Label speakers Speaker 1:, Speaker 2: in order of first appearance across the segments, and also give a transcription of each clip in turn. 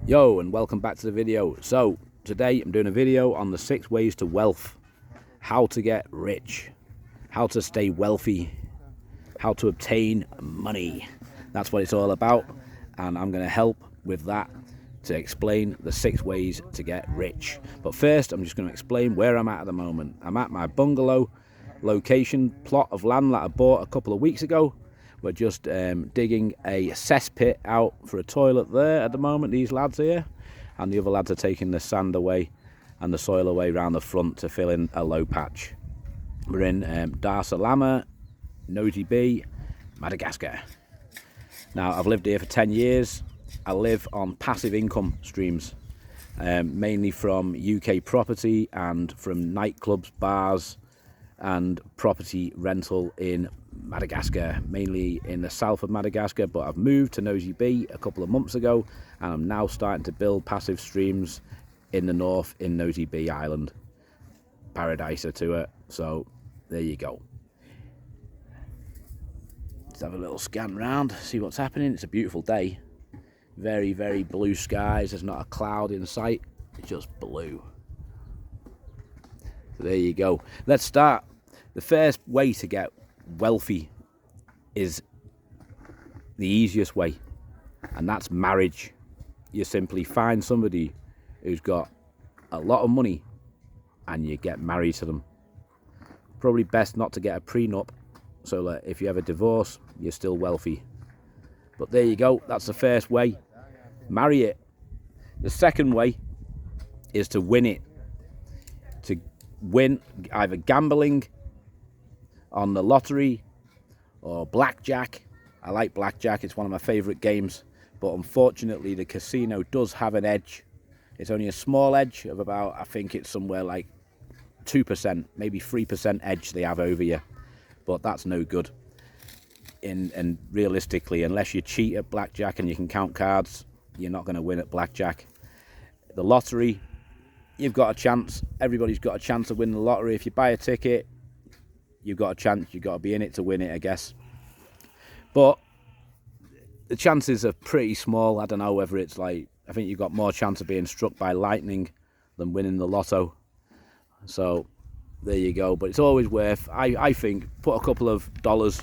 Speaker 1: Yo, and welcome back to the video. So today I'm doing a video on the 6 ways to wealth, how to get rich, how to stay wealthy, how to obtain money. That's what it's all about, and I'm going to help with that to explain the 6 ways to get rich. But first I'm just going to explain where I'm at the moment. I'm at my bungalow location plot of land that I bought a couple of weeks ago. We're just digging a cesspit out for a toilet there at the moment, these lads here, and the other lads are taking the sand away and the soil away around the front to fill in a low patch. We're in Dar es Salaam, Nosy Be, Madagascar. Now, I've lived here for 10 years. I live on passive income streams, mainly from UK property and from nightclubs, bars, and property rental in Madagascar, mainly in the south of Madagascar, but I've moved to Nosy Be a couple of months ago, and I'm now starting to build passive streams in the north in Nosy Be Island. Paradise to it, so there you go. Let's have a little scan round, see what's happening. It's a beautiful day, very, very blue skies. There's not a cloud in sight, it's just blue. So there you go. Let's start. The first way to get wealthy is the easiest way, and that's marriage. You simply find somebody who's got a lot of money and you get married to them. Probably best not to get a prenup, so that if you have a divorce you're still wealthy. But there you go, that's the first way. Marry it. The second way is to win it. To win either gambling on the lottery or blackjack. I like blackjack, it's one of my favourite games, but unfortunately the casino does have an edge. It's only a small edge of about, I think it's somewhere like 2%, maybe 3% edge they have over you, but that's no good. And realistically, unless you cheat at blackjack and you can count cards, you're not going to win at blackjack. The lottery, you've got a chance. Everybody's got a chance of winning the lottery. If you buy a ticket, you've got a chance. You've got to be in it to win it, I guess. But the chances are pretty small. I don't know whether it's like, I think you've got more chance of being struck by lightning than winning the lotto. So there you go. But it's always worth, I think, put a couple of dollars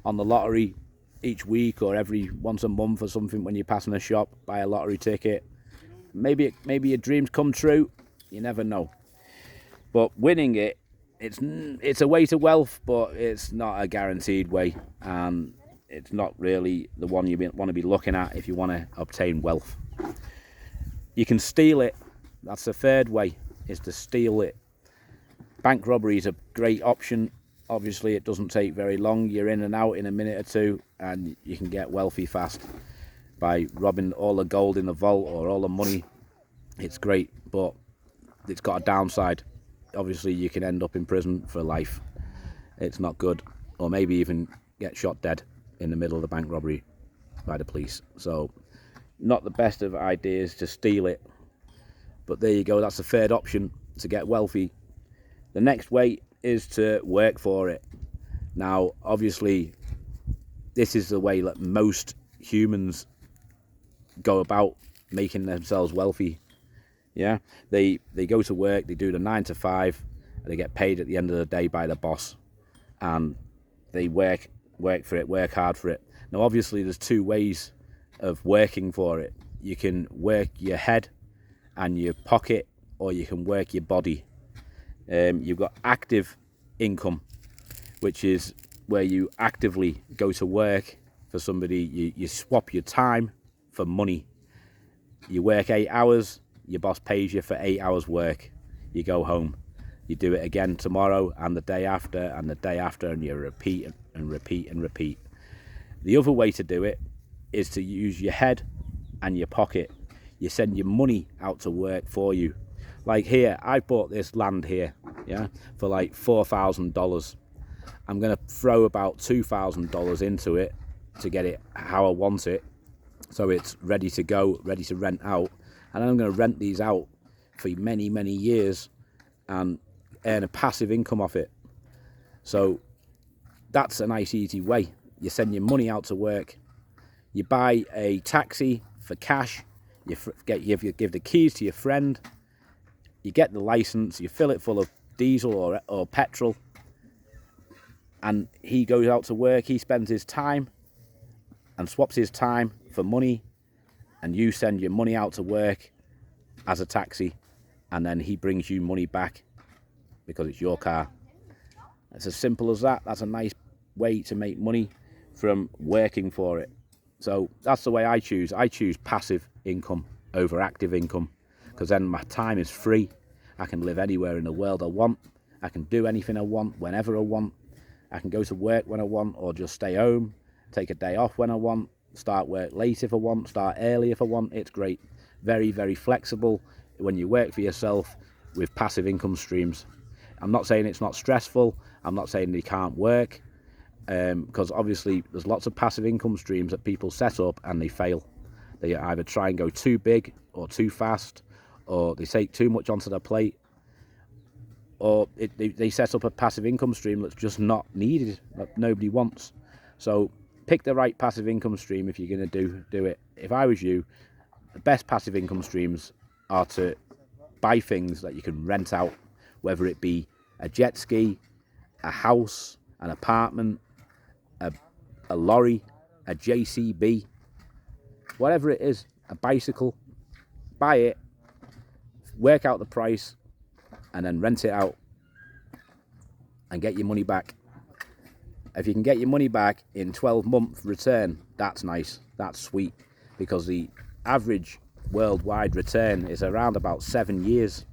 Speaker 1: on the lottery each week or every once a month or something when you're passing a shop, buy a lottery ticket. Maybe your dreams come true. You never know. But winning it, it's a way to wealth, but it's not a guaranteed way, and it's not really the one you want to be looking at if you want to obtain wealth. You can steal it. That's the third way, is to steal it. Bank robbery is a great option. Obviously, it doesn't take very long. You're in and out in a minute or two, and you can get wealthy fast by robbing all the gold in the vault or all the money. It's great, but it's got a downside. Obviously, you can end up in prison for life. It's not good, or maybe even get shot dead in the middle of the bank robbery by the police. So not the best of ideas to steal it, but there you go. That's the third option to get wealthy. The next way is to work for it. Now, obviously, this is the way that most humans go about making themselves wealthy. Yeah, they go to work, they do the 9 to 5, and they get paid at the end of the day by the boss, and they work for it, work hard for it. Now, obviously, there's 2 ways of working for it. You can work your head and your pocket, or you can work your body. You've got active income, which is where you actively go to work for somebody. You swap your time for money. You work 8 hours, your boss pays you for 8 hours work. You go home, you do it again tomorrow and the day after and the day after, and you repeat and repeat and repeat. The other way to do it is to use your head and your pocket. You send your money out to work for you. Like here, I bought this land here, yeah, for like $4,000. I'm going to throw about $2,000 into it to get it how I want it, so it's ready to go, ready to rent out. And I'm going to rent these out for many, many years and earn a passive income off it. So that's a nice, easy way. You send your money out to work. You buy a taxi for cash. you give the keys to your friend, you get the license, you fill it full of diesel or petrol, and he goes out to work, he spends his time and swaps his time for money, and you send your money out to work as a taxi, and then he brings you money back because it's your car. It's as simple as that. That's a nice way to make money from working for it. So that's the way I choose. I choose passive income over active income, because then my time is free. I can live anywhere in the world I want. I can do anything I want, whenever I want. I can go to work when I want, or just stay home, take a day off when I want, start work late if I want, start early if I want. It's great. Very, very flexible when you work for yourself with passive income streams. I'm not saying it's not stressful. I'm not saying they can't work, because obviously there's lots of passive income streams that people set up and they fail. They either try and go too big or too fast, or they take too much onto their plate, or they set up a passive income stream that's just not needed, that nobody wants. So pick the right passive income stream if you're going to do it. If I was you, the best passive income streams are to buy things that you can rent out, whether it be a jet ski, a house, an apartment, a lorry, a JCB, whatever it is, a bicycle. Buy it, work out the price, and then rent it out and get your money back. If you can get your money back in 12-month return, that's nice, that's sweet, because the average worldwide return is around about 7 years.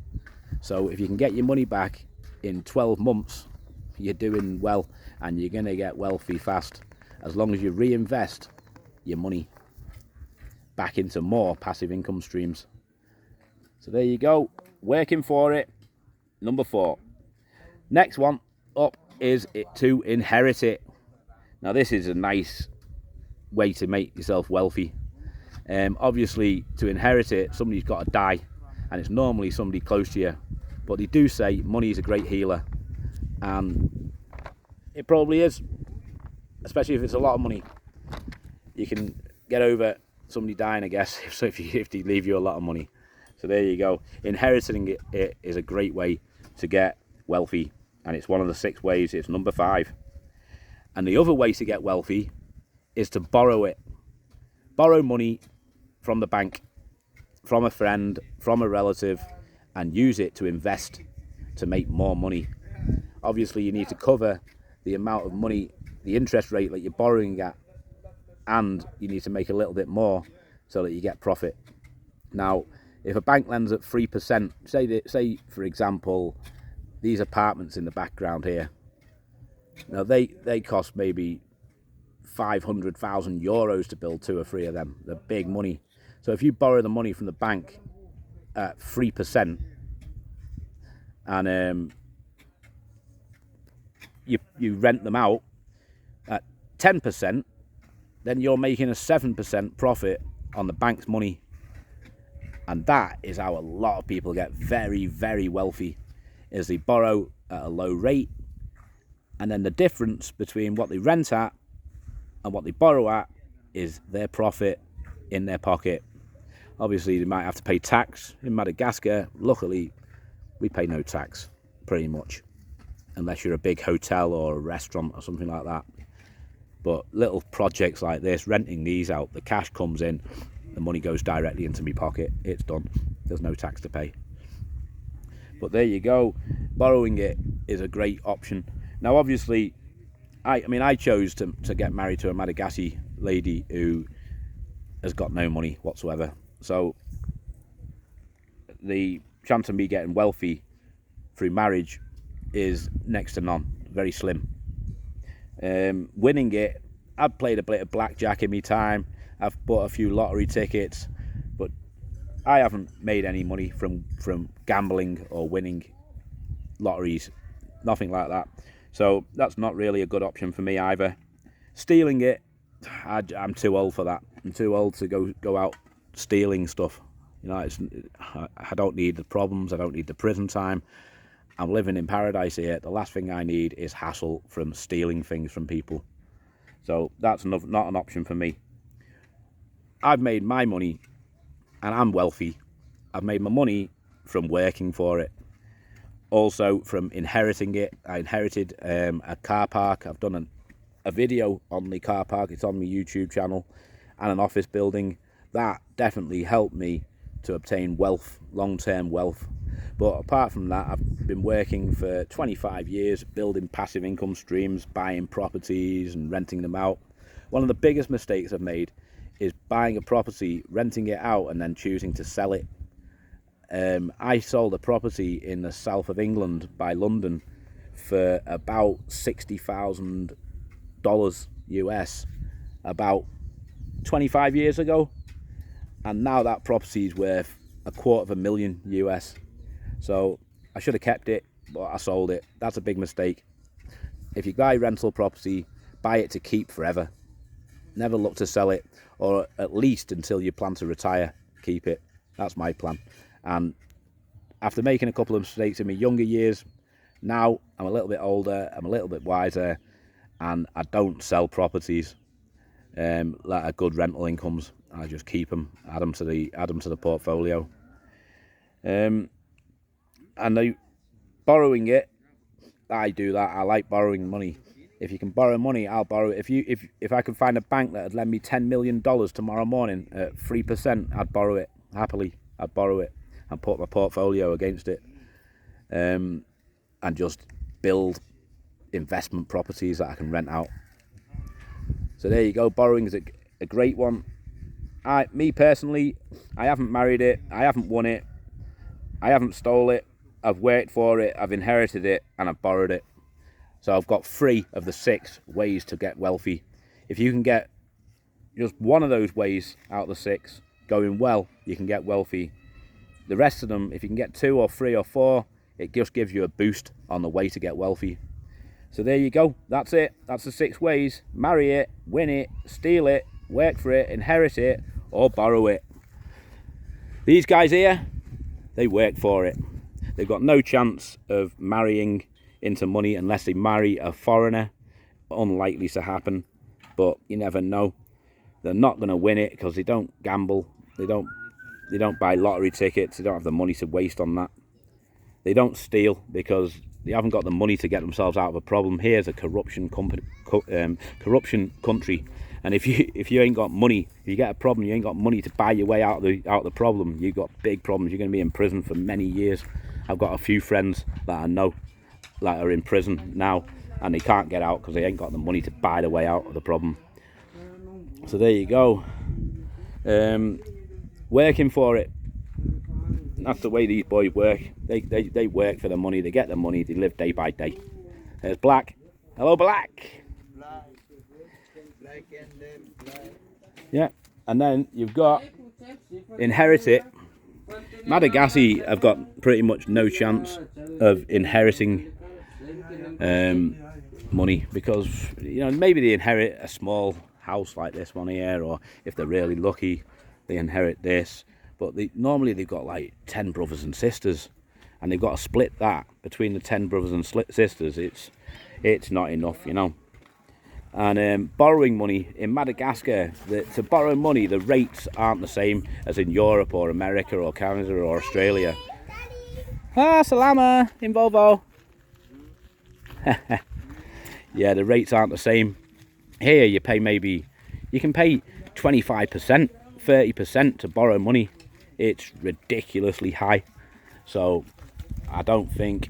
Speaker 1: So if you can get your money back in 12 months, you're doing well, and you're going to get wealthy fast, as long as you reinvest your money back into more passive income streams. So there you go, working for it, number 4. Next one up is to inherit it. Now this is a nice way to make yourself wealthy. Obviously, to inherit it, somebody's got to die, and it's normally somebody close to you. But they do say money is a great healer, and it probably is, especially if it's a lot of money. You can get over somebody dying, I guess, if they leave you a lot of money. So there you go. Inheriting it is a great way to get wealthy, and it's one of the 6 ways. It's number 5. And the other way to get wealthy is to borrow it. Borrow money from the bank, from a friend, from a relative, and use it to invest to make more money. Obviously, you need to cover the amount of money, the interest rate that you're borrowing at, and you need to make a little bit more so that you get profit. Now, if a bank lends at 3%, say for example, these apartments in the background here, now they cost maybe 500,000 euros to build 2 or 3 of them. They're big money. So if you borrow the money from the bank at 3%, and you rent them out at 10%, then you're making a 7% profit on the bank's money. And that is how a lot of people get very, very wealthy, is they borrow at a low rate, and then the difference between what they rent at and what they borrow at is their profit in their pocket. Obviously, they might have to pay tax. In Madagascar, luckily, we pay no tax, pretty much, unless you're a big hotel or a restaurant or something like that. But little projects like this, renting these out, the cash comes in, the money goes directly into my pocket, it's done. There's no tax to pay. But there you go, borrowing it is a great option. Now obviously, I chose to get married to a Madagascar lady who has got no money whatsoever. So the chance of me getting wealthy through marriage is next to none, very slim. Winning it, I've played a bit of blackjack in my time, I've bought a few lottery tickets, but I haven't made any money from gambling or winning lotteries, nothing like that. So that's not really a good option for me either. Stealing it, I'm too old for that. I'm too old to go out stealing stuff. You know, I don't need the problems, I don't need the prison time. I'm living in paradise here. The last thing I need is hassle from stealing things from people. So that's not an option for me. I've made my money and I'm wealthy. I've made my money from working for it, also from inheriting it. I inherited a car park. I've done a video on the car park. It's on my YouTube channel, and an office building. That definitely helped me to obtain wealth, long-term wealth. But apart from that, I've been working for 25 years, building passive income streams, buying properties and renting them out. One of the biggest mistakes I've made is buying a property, renting it out, and then choosing to sell it. I sold a property in the south of England by London for about $60,000 US about 25 years ago, and now that property is worth $250,000 US. So I should have kept it, but I sold it. That's a big mistake. If you buy rental property, buy it to keep forever. Never look to sell it, or at least until you plan to retire, keep it. That's my plan. And after making a couple of mistakes in my younger years, now I'm a little bit older, I'm a little bit wiser, and I don't sell properties that are good rental incomes. I just keep them, add them to the portfolio. And borrowing it, I do that. I like borrowing money. If you can borrow money, I'll borrow it. If I could find a bank that would lend me $10 million tomorrow morning at 3%, I'd borrow it happily. I'd borrow it and put my portfolio against it, and just build investment properties that I can rent out. So there you go. Borrowing is a great one. Me personally, I haven't married it. I haven't won it. I haven't stole it. I've worked for it. I've inherited it, and I've borrowed it. So I've got 3 of the 6 ways to get wealthy. If you can get just one of those ways out of the 6 going well, you can get wealthy. The rest of them, if you can get 2 or 3 or 4, it just gives you a boost on the way to get wealthy. So there you go. That's it. That's the 6 ways. Marry it, win it, steal it, work for it, inherit it, or borrow it. These guys here, they work for it. They've got no chance of marrying into money unless they marry a foreigner. Unlikely to happen, but you never know. They're not going to win it because they don't gamble. They don't buy lottery tickets. They don't have the money to waste on that. They don't steal because they haven't got the money to get themselves out of a problem. Here's a corruption country, and if you ain't got money, if you get a problem, you ain't got money to buy your way out of the problem. You've got big problems. You're going to be in prison for many years. I've got a few friends that I know that are in prison now, and they can't get out because they ain't got the money to buy the way out of the problem. So there you go. Working for it. That's the way these boys work. They work for the money. They get the money. They live day by day. There's Black. Hello, Black. Yeah, and then you've got inherit it. Madagascar have got pretty much no chance of inheriting money because maybe they inherit a small house like this one here, or if they're really lucky, they inherit this. But normally they've got like 10 brothers and sisters, and they've got to split that between the 10 brothers and sisters. It's not enough, And borrowing money in Madagascar, to borrow money, the rates aren't the same as in Europe or America or Canada or Australia. Salama in Volvo. Yeah, the rates aren't the same. Here you can pay 25%, 30% to borrow money. It's ridiculously high. So I don't think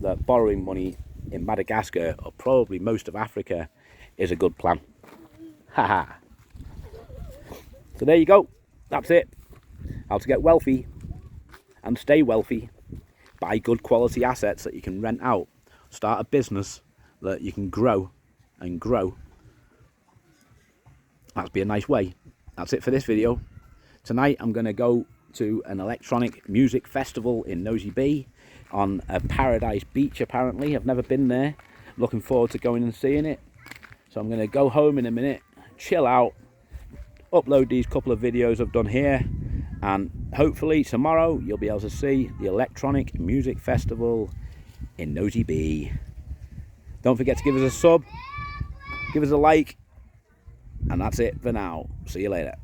Speaker 1: that borrowing money in Madagascar, or probably most of Africa, is a good plan. Haha. So there you go. That's it. How to get wealthy and stay wealthy. Buy good quality assets that you can rent out. Start a business that you can grow and grow. That'd be a nice way. That's it for this video. Tonight I'm going to go to an electronic music festival in Nosy Be on a Paradise Beach, apparently. I've never been there. Looking forward to going and seeing it. So I'm going to go home in a minute, chill out, upload these couple of videos I've done here, and hopefully tomorrow you'll be able to see the electronic music festival in Nosy Be. Don't forget to give us a sub, give us a like, and that's it for now. See you later.